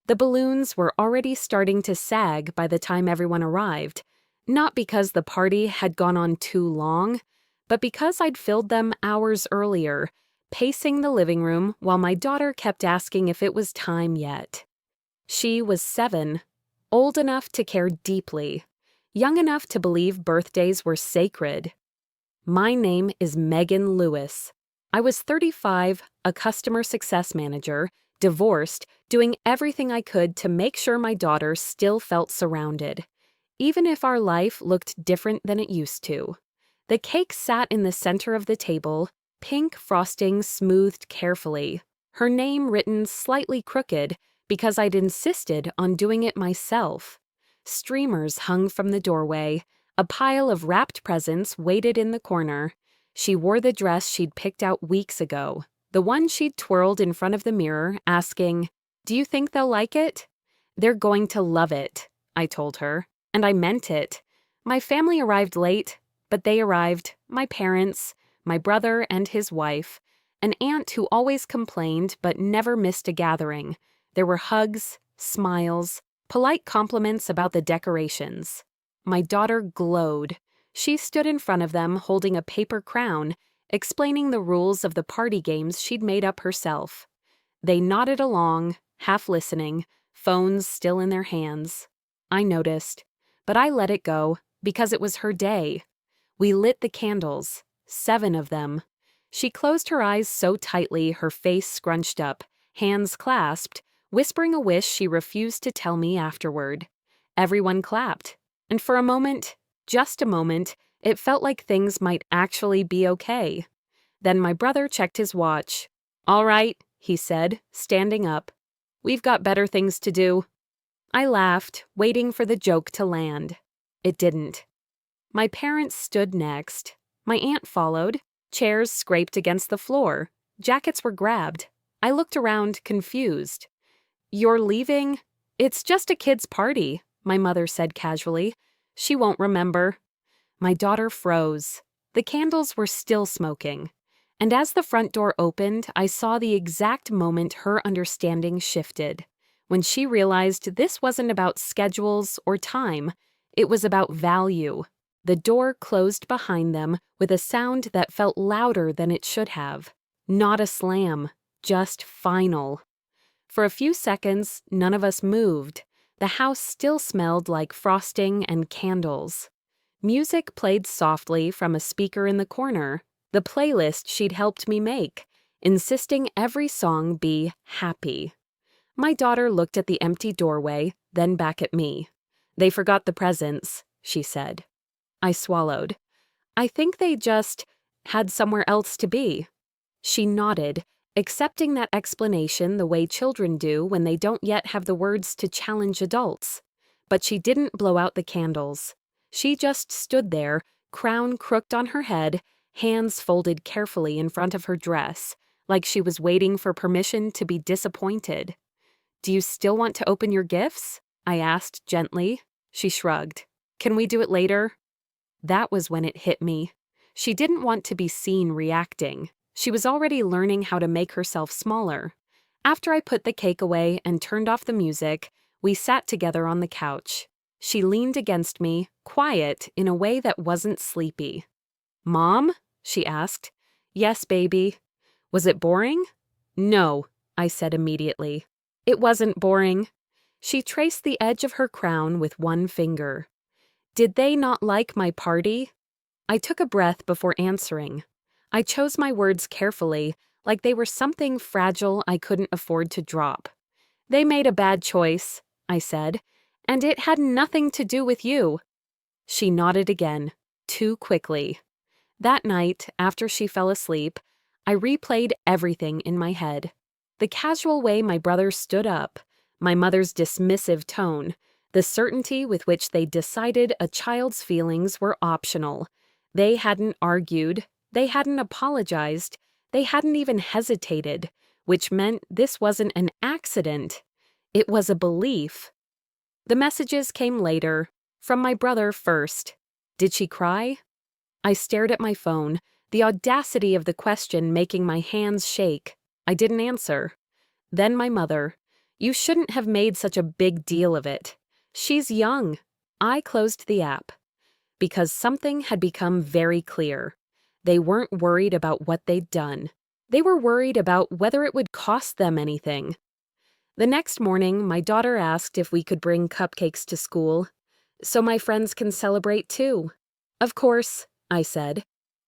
The balloons were already starting to sag by the time everyone arrived, not because the party had gone on too long, but because I'd filled them hours earlier, pacing the living room while my daughter kept asking if it was time yet. She was 7, old enough to care deeply, young enough to believe birthdays were sacred. My name is Megan Lewis. I was 35, a customer success manager, divorced, doing everything I could to make sure my daughter still felt surrounded, even if our life looked different than it used to. The cake sat in the center of the table, pink frosting smoothed carefully, her name written slightly crooked because I'd insisted on doing it myself. Streamers hung from the doorway. A pile of wrapped presents waited in the corner. She wore the dress she'd picked out weeks ago, the one she'd twirled in front of the mirror, asking, "Do you think they'll like it?" "They're going to love it," I told her, and I meant it. My family arrived late, but they arrived, my parents, my brother and his wife, an aunt who always complained but never missed a gathering. There were hugs, smiles, polite compliments about the decorations. My daughter glowed. She stood in front of them holding a paper crown, explaining the rules of the party games she'd made up herself. They nodded along, half listening, phones still in their hands. I noticed, but I let it go because it was her day. We lit the candles, 7 of them. She closed her eyes so tightly her face scrunched up, hands clasped, whispering a wish she refused to tell me afterward. Everyone clapped. And for a moment, just a moment, it felt like things might actually be okay. Then my brother checked his watch. "All right," he said, standing up. "We've got better things to do." I laughed, waiting for the joke to land. It didn't. My parents stood next. My aunt followed. Chairs scraped against the floor. Jackets were grabbed. I looked around, confused. "You're leaving?" "It's just a kid's party," my mother said casually. "She won't remember." My daughter froze. The candles were still smoking. And as the front door opened, I saw the exact moment her understanding shifted. When she realized this wasn't about schedules or time, it was about value. The door closed behind them with a sound that felt louder than it should have. Not a slam, just final. For a few seconds, none of us moved. The house still smelled like frosting and candles. Music played softly from a speaker in the corner, the playlist she'd helped me make, insisting every song be happy. My daughter looked at the empty doorway, then back at me. "They forgot the presents," she said. I swallowed. "I think they just had somewhere else to be." She nodded, accepting that explanation the way children do when they don't yet have the words to challenge adults. But she didn't blow out the candles. She just stood there, crown crooked on her head, hands folded carefully in front of her dress, like she was waiting for permission to be disappointed. "Do you still want to open your gifts?" I asked gently. She shrugged. "Can we do it later?" That was when it hit me. She didn't want to be seen reacting. She was already learning how to make herself smaller. After I put the cake away and turned off the music, we sat together on the couch. She leaned against me, quiet in a way that wasn't sleepy. "Mom?" she asked. "Yes, baby." "Was it boring?" "No," I said immediately. "It wasn't boring." She traced the edge of her crown with one finger. "Did they not like my party?" I took a breath before answering. I chose my words carefully, like they were something fragile I couldn't afford to drop. "They made a bad choice," I said, "and it had nothing to do with you." She nodded again, too quickly. That night, after she fell asleep, I replayed everything in my head. The casual way my brother stood up, my mother's dismissive tone, the certainty with which they decided a child's feelings were optional. They hadn't argued. They hadn't apologized. They hadn't even hesitated, which meant this wasn't an accident. It was a belief. The messages came later, from my brother first. Did she cry? I stared at my phone, the audacity of the question making my hands shake. I didn't answer. Then my mother. You shouldn't have made such a big deal of it. She's young. I closed the app because something had become very clear. They weren't worried about what they'd done. They were worried about whether it would cost them anything. The next morning, my daughter asked if we could bring cupcakes to school, so my friends can celebrate too. Of course, I said.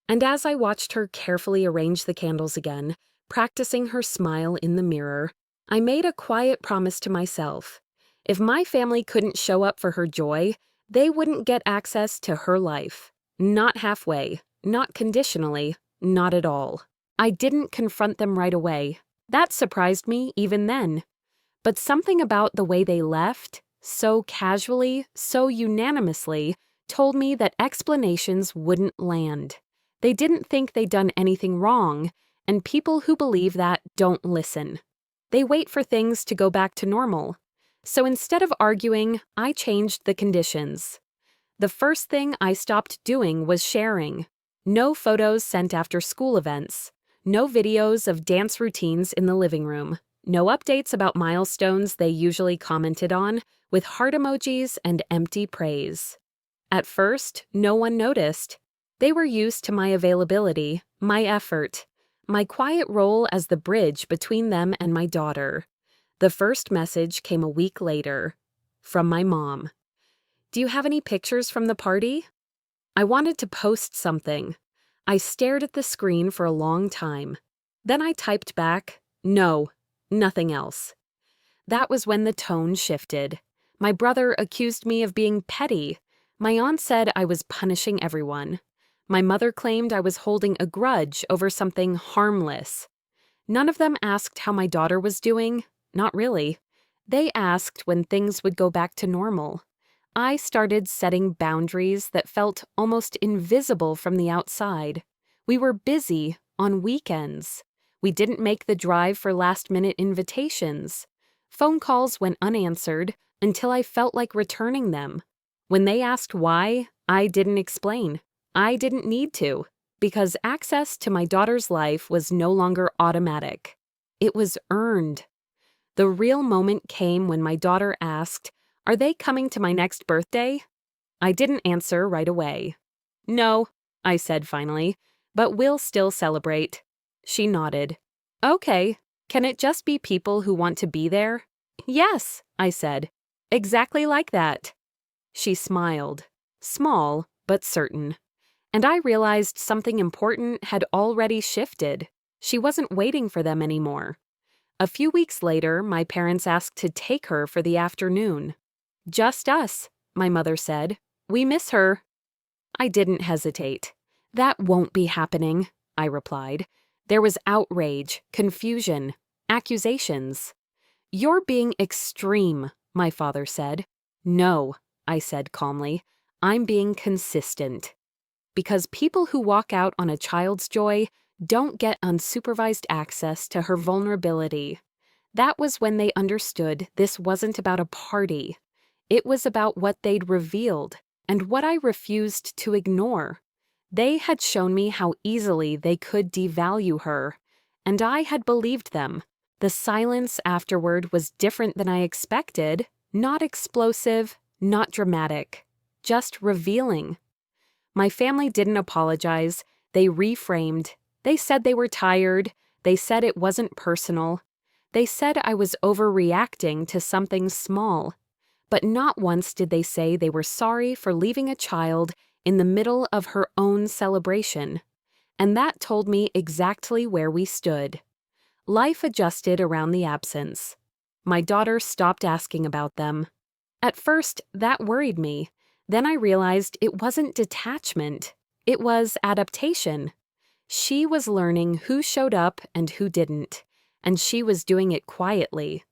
And as I watched her carefully arrange the candles again, practicing her smile in the mirror, I made a quiet promise to myself. If my family couldn't show up for her joy, they wouldn't get access to her life. Not halfway, not conditionally, not at all. I didn't confront them right away. That surprised me even then. But something about the way they left, so casually, so unanimously, told me that explanations wouldn't land. They didn't think they'd done anything wrong, and people who believe that don't listen. They wait for things to go back to normal. So instead of arguing, I changed the conditions. The first thing I stopped doing was sharing. No photos sent after school events. No videos of dance routines in the living room. No updates about milestones they usually commented on, with heart emojis and empty praise. At first, no one noticed. They were used to my availability, my effort, my quiet role as the bridge between them and my daughter. The first message came a week later, from my mom. "Do you have any pictures from the party?" I wanted to post something. I stared at the screen for a long time. Then I typed back, "No, nothing else." That was when the tone shifted. My brother accused me of being petty. My aunt said I was punishing everyone. My mother claimed I was holding a grudge over something harmless. None of them asked how my daughter was doing. Not really. They asked when things would go back to normal. I started setting boundaries that felt almost invisible from the outside. We were busy on weekends. We didn't make the drive for last-minute invitations. Phone calls went unanswered until I felt like returning them. When they asked why, I didn't explain. I didn't need to, because access to my daughter's life was no longer automatic. It was earned. The real moment came when my daughter asked, "Are they coming to my next birthday?" I didn't answer right away. "No," I said finally, "but we'll still celebrate." She nodded. "Okay, can it just be people who want to be there?" "Yes," I said. "Exactly like that." She smiled, small but certain. And I realized something important had already shifted. She wasn't waiting for them anymore. A few weeks later, my parents asked to take her for the afternoon. "Just us," my mother said. "We miss her." I didn't hesitate. "That won't be happening," I replied. There was outrage, confusion, accusations. "You're being extreme," my father said. "No," I said calmly. "I'm being consistent." Because people who walk out on a child's joy don't get unsupervised access to her vulnerability. That was when they understood this wasn't about a party. It was about what they'd revealed and what I refused to ignore. They had shown me how easily they could devalue her, and I had believed them. The silence afterward was different than I expected, not explosive, not dramatic, just revealing. My family didn't apologize. They reframed. They said they were tired. They said it wasn't personal. They said I was overreacting to something small. But not once did they say they were sorry for leaving a child in the middle of her own celebration. And that told me exactly where we stood. Life adjusted around the absence. My daughter stopped asking about them. At first, that worried me. Then I realized it wasn't detachment. It was adaptation. She was learning who showed up and who didn't, and she was doing it quietly.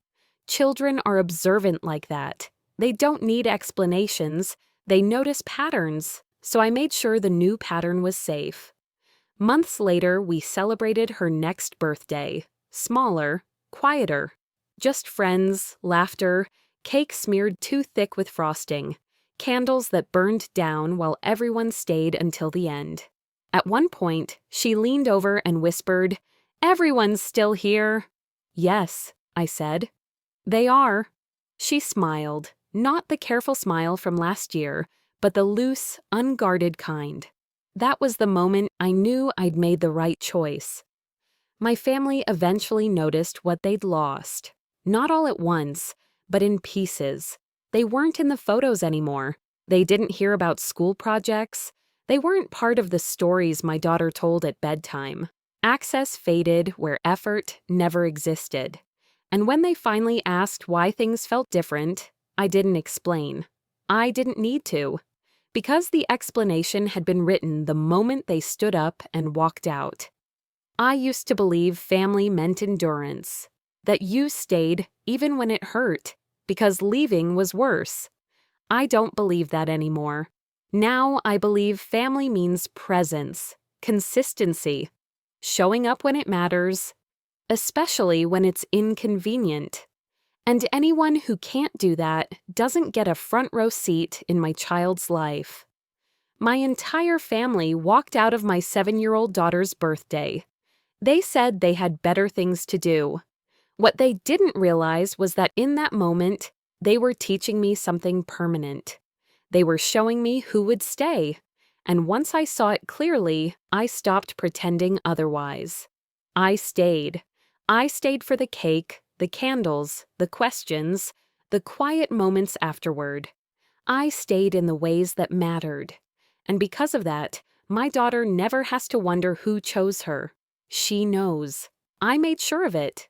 Children are observant like that. They don't need explanations. They notice patterns, so I made sure the new pattern was safe. Months later, we celebrated her next birthday. Smaller, quieter. Just friends, laughter, cake smeared too thick with frosting. Candles that burned down while everyone stayed until the end. At one point, she leaned over and whispered, "Everyone's still here." "Yes," I said. They are. She smiled, not the careful smile from last year, but the loose, unguarded kind. That was the moment I knew I'd made the right choice. My family eventually noticed what they'd lost. Not all at once, but in pieces. They weren't in the photos anymore. They didn't hear about school projects. They weren't part of the stories my daughter told at bedtime. Access faded where effort never existed. And when they finally asked why things felt different, I didn't explain. I didn't need to. Because the explanation had been written the moment they stood up and walked out. I used to believe family meant endurance, that you stayed even when it hurt, because leaving was worse. I don't believe that anymore. Now I believe family means presence, consistency, showing up when it matters, especially when it's inconvenient. And anyone who can't do that doesn't get a front row seat in my child's life. My entire family walked out of my 7-year-old daughter's birthday. They said they had better things to do. What they didn't realize was that in that moment, they were teaching me something permanent. They were showing me who would stay. And once I saw it clearly, I stopped pretending otherwise. I stayed. I stayed for the cake, the candles, the questions, the quiet moments afterward. I stayed in the ways that mattered. And because of that, my daughter never has to wonder who chose her. She knows. I made sure of it.